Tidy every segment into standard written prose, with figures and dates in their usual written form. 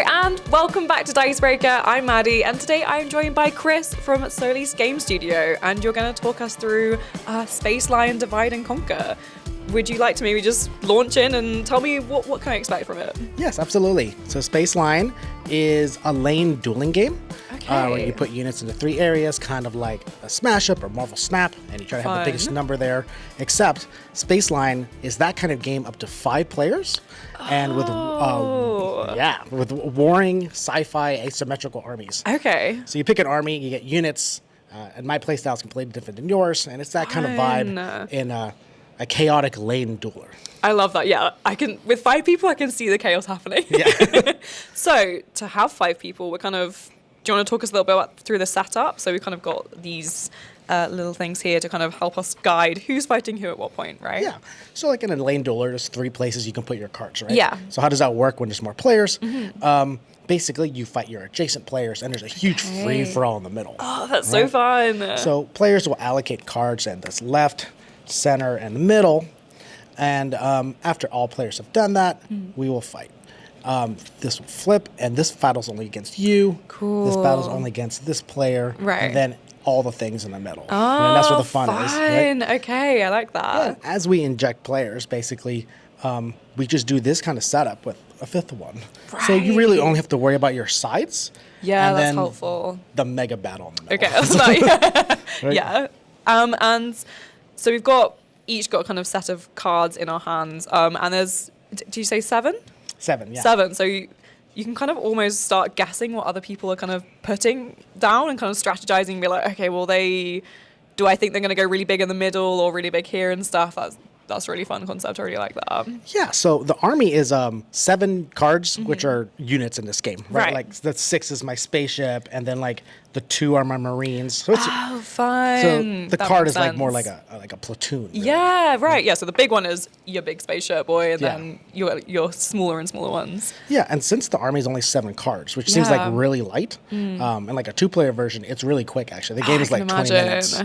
and welcome back to Dicebreaker. I'm Maddie, and today I'm joined by Chris from Solis Game Studio, and you're going to talk us through Space Lion Divide and Conquer. Would you like to maybe just launch in and tell me what can I expect from it? Yes, absolutely. So Space Lion is a lane dueling game. Okay. Where you put units into 3 areas, kind of like a Smash Up or Marvel Snap, and you try to have the biggest number there. Except Space Lion is that kind of game up to 5 players, and with warring sci-fi asymmetrical armies. Okay. So you pick an army, you get units, and my playstyle is completely different than yours, and it's that kind of vibe in a chaotic lane dueler. I love that. Yeah, with 5 people, I can see the chaos happening. Yeah. So to have 5 people, do you want to talk us a little bit through the setup? So we kind of got these little things here to kind of help us guide who's fighting who at what point, right? Yeah. So like in a lane dueler, there's 3 places you can put your cards, right? Yeah. So how does that work when there's more players? Basically, you fight your adjacent players, and there's a huge free-for-all in the middle. Oh, that's so fun. So players will allocate cards in this left, center, and the middle. And after all players have done that, we will fight. This will flip, and this battle's only against you. Cool. This battle's only against this player. Right. And then all the things in the middle. Oh, and that's where the fun is. Right? Okay, I like that. Yeah. As we inject players, basically, we just do this kind of setup with a 5th one. Right. So you really only have to worry about your sides. Yeah, and that's then the the mega battle in the middle. Okay, that's nice. Right? Yeah. And so we've got each got kind of set of cards in our hands. And there's, did you say 7? 7, yeah. 7. So you can kind of almost start guessing what other people are kind of putting down and kind of strategizing and be like, okay, well, do I think they're going to go really big in the middle or really big here and stuff? That's a really fun concept. I really like that. Yeah, so the army is 7 cards, which are units in this game, right? Right. Like the 6 is my spaceship, and then like the 2 are my Marines. So it's fun. so the That card makes is like more sense. like a platoon. Really. Yeah, right. Yeah, so the big one is your big spaceship boy, and Yeah. then your smaller and smaller ones. Yeah, and since the army is only 7 cards, which seems like really light, and like a 2-player version, it's really quick actually. The game is like 20 minutes.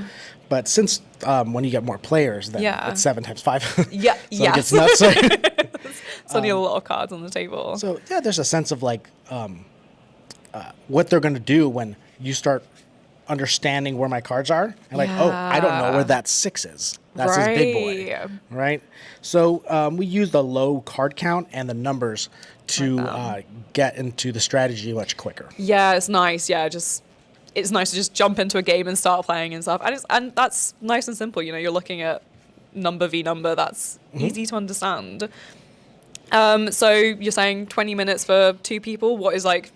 But since when you get more players, then it's 7 times 5. Yeah, so it gets nuts. Suddenly a lot of cards on the table. So yeah, there's a sense of like what they're going to do when you start understanding where my cards are, and like, oh, I don't know where that 6 is. That's his big boy, right? So we use the low card count and the numbers to get into the strategy much quicker. Yeah, it's nice. Yeah, it's nice to just jump into a game and start playing and stuff, and that's nice and simple. You know, you're looking at number v number. That's easy to understand. So you're saying 20 minutes for 2 people. What is like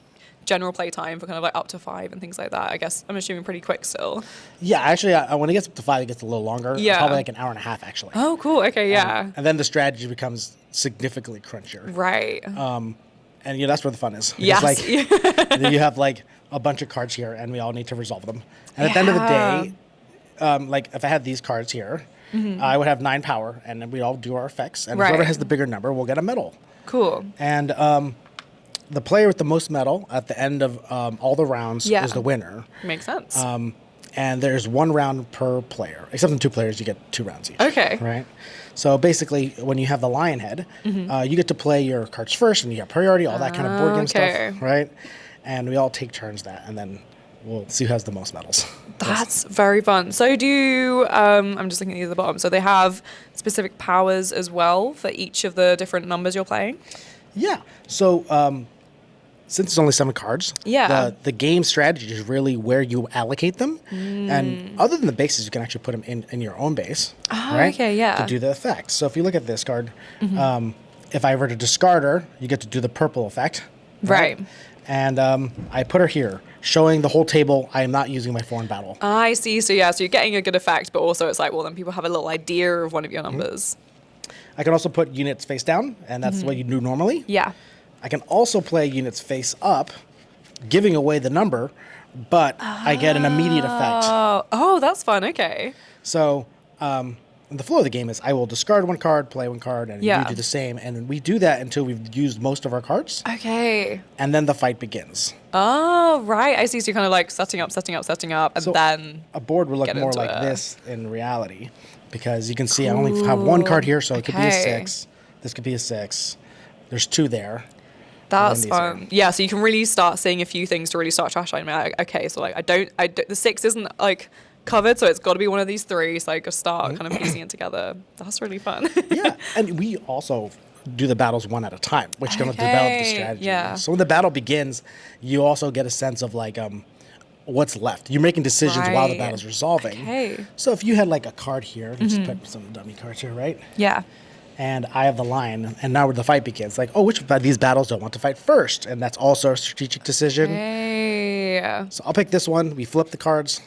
general play time for kind of like up to 5 and things like that? I guess I'm assuming pretty quick still. Yeah, actually, when it gets up to 5, it gets a little longer. Yeah, probably like an hour and a half actually. Oh, cool. Okay, yeah. And then the strategy becomes significantly crunchier. Right. And that's where the fun is. Yes. Like, you have like a bunch of cards here, and we all need to resolve them. And at the end of the day, like if I had these cards here, I would have 9 power, and then we all do our effects. And whoever has the bigger number will get a medal. Cool. And the player with the most medal at the end of all the rounds is the winner. Makes sense. And there's 1 round per player. Except in 2 players, you get 2 rounds each. Okay. Right? So basically, when you have the lion head, you get to play your cards first, and you have priority, all that kind of board game stuff, right? And we all take turns and then we'll see who has the most medals. That's very fun. So I'm just looking at the bottom. So they have specific powers as well for each of the different numbers you're playing? Yeah. So since it's only 7 cards, the game strategy is really where you allocate them. And other than the bases, you can actually put them in your own base. Oh, right? okay, yeah. To do the effect. So if you look at this card, if I were to discard her, you get to do the purple effect. Right. And I put her here, showing the whole table. I am not using my foreign battle. I see. So yeah, so you're getting a good effect, but also it's like, well, then people have a little idea of one of your numbers. I can also put units face down, and that's what you do normally. Yeah. I can also play units face up, giving away the number, but I get an immediate effect. Oh, that's fun. Okay. So the flow of the game is I will discard 1 card, play 1 card, and you do the same. And we do that until we've used most of our cards. Okay. And then the fight begins. Oh, right. I see. So you're kind of like setting up, and so then a board would look more like this in reality, because you can see I only have 1 card here, so it could be a 6. This could be a 6. There's 2 there. That's fun. Yeah, so you can really start seeing a few things to really start trash talking. Like, okay, so like I don't the 6 isn't like covered, so it's got to be one of these 3. So I just start kind of piecing it together. That's really fun. Yeah, and we also do the battles one at a time, which can develop the strategy. Yeah. So when the battle begins, you also get a sense of like what's left. You're making decisions while the battle's resolving. Okay. So if you had like a card here, let's put some dummy cards here, right? Yeah. And I have the lion, and now where the fight begins. Like, oh, which of these battles do I want to fight first? And that's also a strategic decision. Hey. So I'll pick this one. We flip the cards.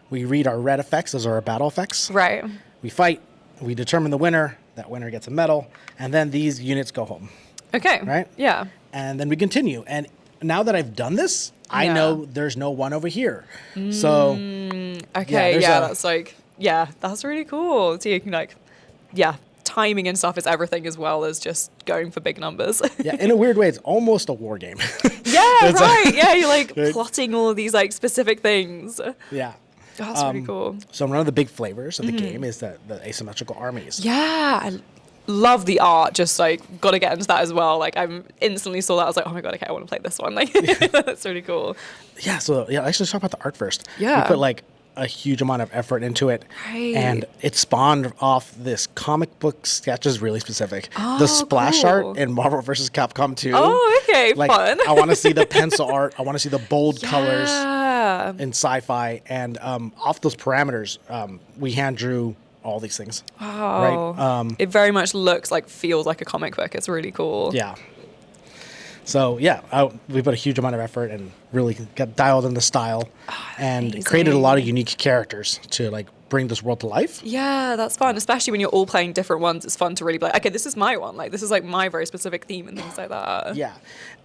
We read our red effects. Those are our battle effects. Right. We fight. We determine the winner. That winner gets a medal. And then these units go home. Okay. Right? Yeah. And then we continue. And now that I've done this, I know there's no one over here. So, okay. Yeah, that's like, that's really cool. So you can like, timing and stuff is everything as well as just going for big numbers. Yeah, in a weird way, it's almost a war game. Yeah, right. Yeah, you're like plotting all of these like specific things. Yeah. That's really cool. So one of the big flavors of the game is the asymmetrical armies. Yeah, I love the art. Just like got to get into that as well. Like I'm instantly saw that. I was like, oh my god, okay, I want to play this one. Like that's really cool. Yeah. So let's just talk about the art first. Yeah. We put like a huge amount of effort into it, and it spawned off this comic book sketches really specific. The splash art in Marvel vs. Capcom 2. Oh, okay, like, fun. I want to see the pencil art. I want to see the bold colors in sci-fi, and off those parameters, we hand drew all these things. Wow. Right. It very much feels like a comic book. It's really cool. Yeah. So we put a huge amount of effort and really got dialed in the style, and created a lot of unique characters to like bring this world to life. Yeah, that's fun, especially when you're all playing different ones. It's fun to really be like, okay, this is my one. Like this is like my very specific theme and things like that. Yeah,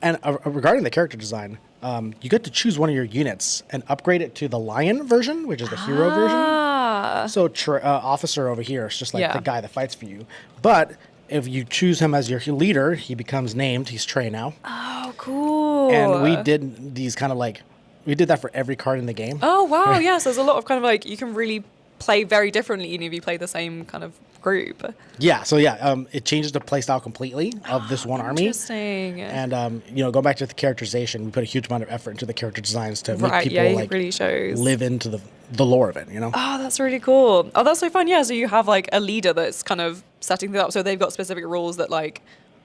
and regarding the character design, you get to choose one of your units and upgrade it to the lion version, which is the hero version. So officer over here is just like the guy that fights for you, but if you choose him as your leader, he becomes named. He's Trey now. Oh, cool. And we did these kind of like, we did that for every card in the game. Oh, wow. Yes, yeah, so there's a lot of kind of like, you can really play very differently even if you play the same kind of group. Yeah, so it changes the playstyle completely of this one army. Interesting. And, going back to the characterization, we put a huge amount of effort into the character designs to make people like really shows. live into the lore of it, Oh, that's really cool. Oh, that's so fun. Yeah, so you have like a leader that's kind of setting things up. So they've got specific rules that like,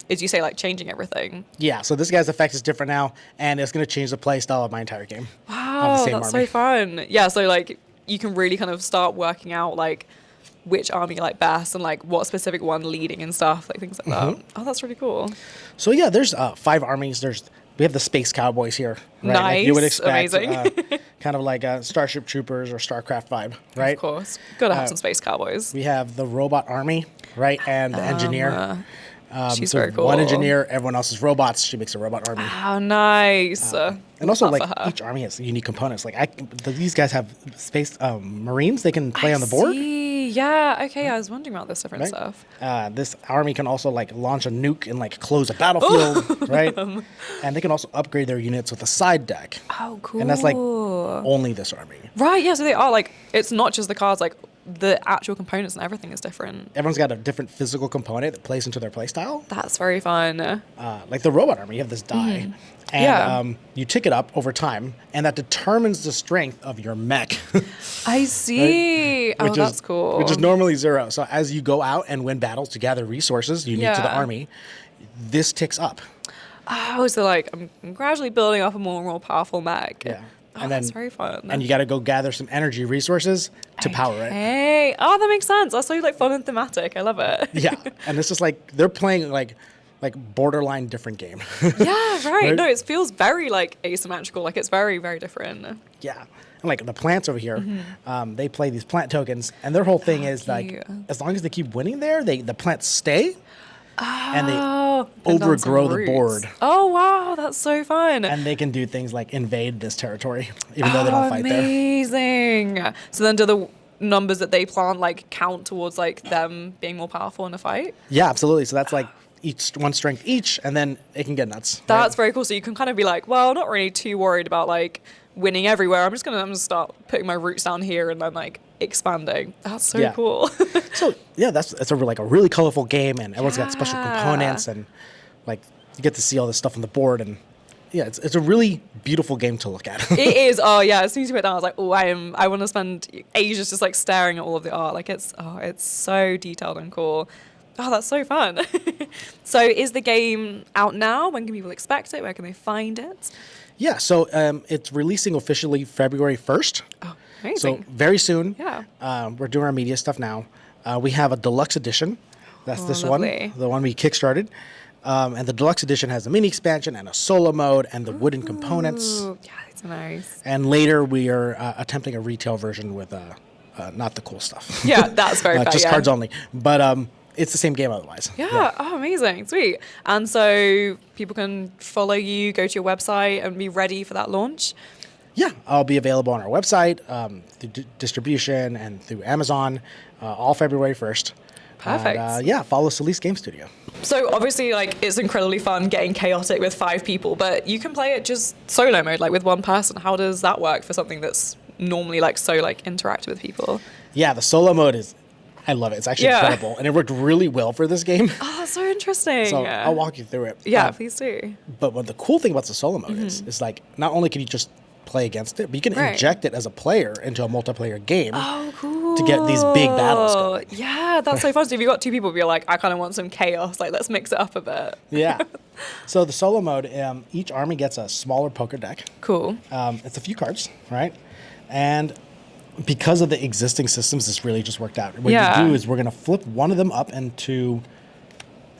as you say, like changing everything. Yeah, so this guy's effect is different now, and it's going to change the play style of my entire game. Wow, that's so fun. Yeah, so like you can really kind of start working out like which army you like best and like what specific one leading and stuff, like things like that. Oh, that's really cool. So yeah, there's 5 armies. We have the Space Cowboys here, right? Nice, like you would expect, amazing. kind of like a Starship Troopers or StarCraft vibe, right? Of course, gotta have some Space Cowboys. We have the Robot Army, right, and the Engineer. She's so very cool. One engineer, everyone else is robots. She makes a robot army. Oh, nice. And also, like, each army has unique components. Like, these guys have space Marines they can play on the board. Yeah, okay, I was wondering about this different stuff. This army can also, like, launch a nuke and, like, close a battlefield, right? And they can also upgrade their units with a side deck. Oh, cool. And that's, like, only this army. Right, yeah, so they are, like, it's not just the cards, like, the actual components and everything is different. Everyone's got a different physical component that plays into their playstyle. That's very fun. Like the robot army, you have this die, and you tick it up over time, and that determines the strength of your mech. I see. Right? Oh, that's cool. Which is normally 0. So as you go out and win battles to gather resources unique to the army, this ticks up. Oh, so like I'm gradually building up a more and more powerful mech. Yeah. And that's very fun. And you got to go gather some energy resources to power it. Hey, oh, that makes sense. That's so like fun and thematic. I love it. Yeah, and it's just like they're playing like borderline different game. Yeah, right. No, it feels very like asymmetrical. Like it's very, very different. Yeah, and like the plants over here, they play these plant tokens, and their whole thing is like as long as they keep winning there, the plants stay. And they overgrow the board. Oh, wow. That's so fun. And they can do things like invade this territory, even though they don't fight there. Amazing. So then do the numbers that they plant like count towards like them being more powerful in a fight? Yeah, absolutely. So that's like each one strength each, and then it can get nuts. That's very cool. So you can kind of be like, well, not really too worried about like winning everywhere. I'm just gonna start putting my roots down here and then like expanding. That's so cool. So yeah, it's a really colorful game, and everyone's got special components, and like you get to see all this stuff on the board, and yeah, it's a really beautiful game to look at. It is. Oh yeah, as soon as you put it down, I was like, oh, I want to spend ages just like staring at all of the art. Like it's so detailed and cool. Oh, that's so fun. So is the game out now? When can people expect it? Where can they find it? Yeah, so it's releasing officially February 1st. Oh, amazing. So very soon. Yeah. We're doing our media stuff now. We have a deluxe edition. That's this lovely. one, the one we kickstarted. And the deluxe edition has a mini expansion and a solo mode and the wooden components. Yeah, it's nice. And later we are attempting a retail version with not the cool stuff. Yeah, that's very fair. Just cards only. But it's the same game otherwise. Yeah. Oh, amazing. Sweet. And so people can follow you, go to your website and be ready for that launch? Yeah, I'll be available on our website, through distribution and through Amazon, all February 1st. Perfect. And, yeah, follow Solis Game Studio. So obviously, like, it's incredibly fun getting chaotic with 5 people, but you can play it just solo mode, like with one person. How does that work for something that's normally like so like interactive with people? Yeah, the solo mode I love it. It's actually incredible, and it worked really well for this game. Oh, that's so interesting. So I'll walk you through it. Yeah, please do. But what the cool thing about the solo mode is like not only can you just play against it, but you can inject it as a player into a multiplayer game. Oh, cool. To get these big battles going. Yeah, that's so fun. So if you've got 2 people, you're like, I kind of want some chaos. Like, let's mix it up a bit. Yeah. So the solo mode, each army gets a smaller poker deck. Cool. It's a few cards, right? And because of the existing systems, this really just worked out. What you do is we're going to flip one of them up and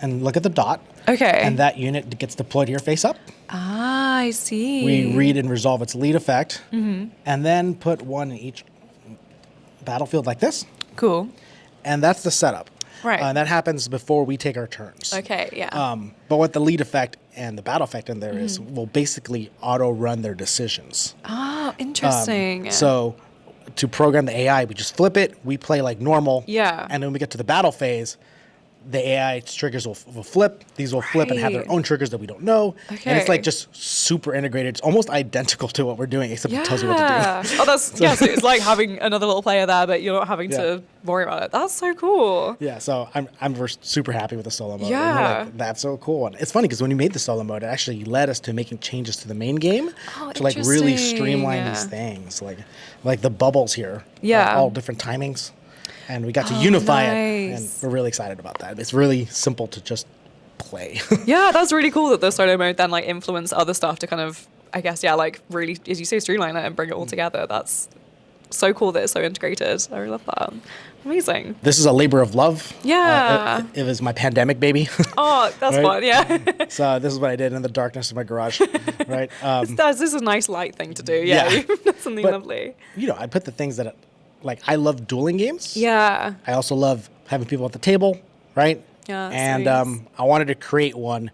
look at the dot. Okay. And that unit gets deployed here face up. Ah, I see. We read and resolve its lead effect, and then put one in each battlefield like this. Cool. And that's the setup. Right. That happens before we take our turns. Okay, yeah. But what the lead effect and the battle effect in there is will basically auto-run their decisions. Oh, interesting. So to program the AI, we just flip it, we play like normal. Yeah. And then when we get to the battle phase, the AI triggers will flip. These will flip and have their own triggers that we don't know. Okay. And it's like just super integrated. It's almost identical to what we're doing, except it tells you what to do. Oh, that's so it's like having another little player there, but you're not having to worry about it. That's so cool. Yeah, so I'm super happy with the solo mode. Yeah. And we're like, that's so cool. And it's funny because when we made the solo mode, it actually led us to making changes to the main game to like really streamline these things. Like the bubbles here. Yeah. All different timings. And we got to unify it, and we're really excited about that. It's really simple to just play. Yeah, that's really cool that the solo mode then like influenced other stuff to kind of, I guess, like really, as you say, streamline it and bring it all together. That's so cool that it's so integrated. I really love that. Amazing. This is a labor of love. Yeah. It was my pandemic baby. Oh, that's fun. Yeah. So this is what I did in the darkness of my garage, right? This is a nice light thing to do. Yeah. That's something lovely. You know, I put the things that, like, I love dueling games. Yeah. I also love having people at the table, right? Yeah. And I wanted to create one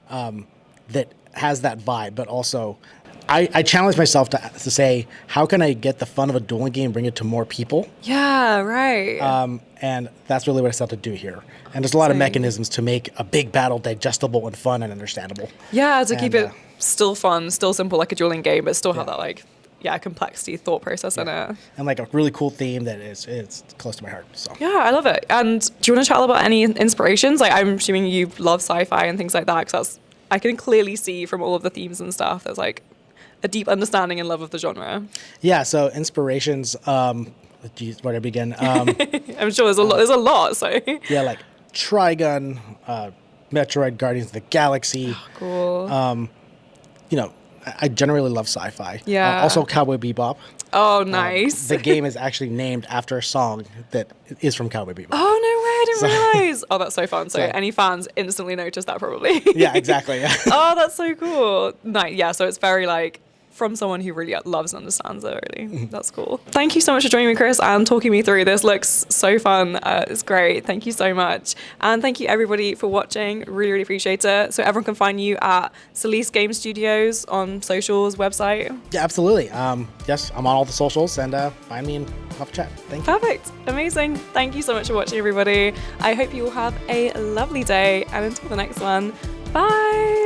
that has that vibe, but also I challenged myself to say, how can I get the fun of a dueling game and bring it to more people? Yeah, right. And that's really what I set out to do here. And there's a lot of mechanisms to make a big battle digestible and fun and understandable. Yeah, to keep it still fun, still simple like a dueling game, but still have that like complexity, thought process in it. And like a really cool theme that it's close to my heart. So yeah, I love it. And do you want to chat about any inspirations? Like, I'm assuming you love sci-fi and things like that, because I can clearly see from all of the themes and stuff, there's like a deep understanding and love of the genre. Yeah, so inspirations, where do I begin? I'm sure there's a lot. So yeah, like Trigun, Metroid, Guardians of the Galaxy. Oh, cool. You know, I generally love sci-fi. Yeah. Also Cowboy Bebop. Oh, nice. The game is actually named after a song that is from Cowboy Bebop. Oh, no way. I didn't realize. Oh, that's so fun. So any fans instantly noticed that probably. Yeah, exactly. Yeah. Oh, that's so cool. Nice. Yeah, so it's very like from someone who really loves and understands it, really. That's cool. Thank you so much for joining me, Chris, and talking me through this. Looks so fun. It's great. Thank you so much. And thank you, everybody, for watching. Really, really appreciate it. So everyone can find you at Solis Game Studios on socials, website. Yeah, absolutely. Yes, I'm on all the socials, and find me and have a chat. Thank you. Perfect. Amazing. Thank you so much for watching, everybody. I hope you all have a lovely day, and until the next one, bye.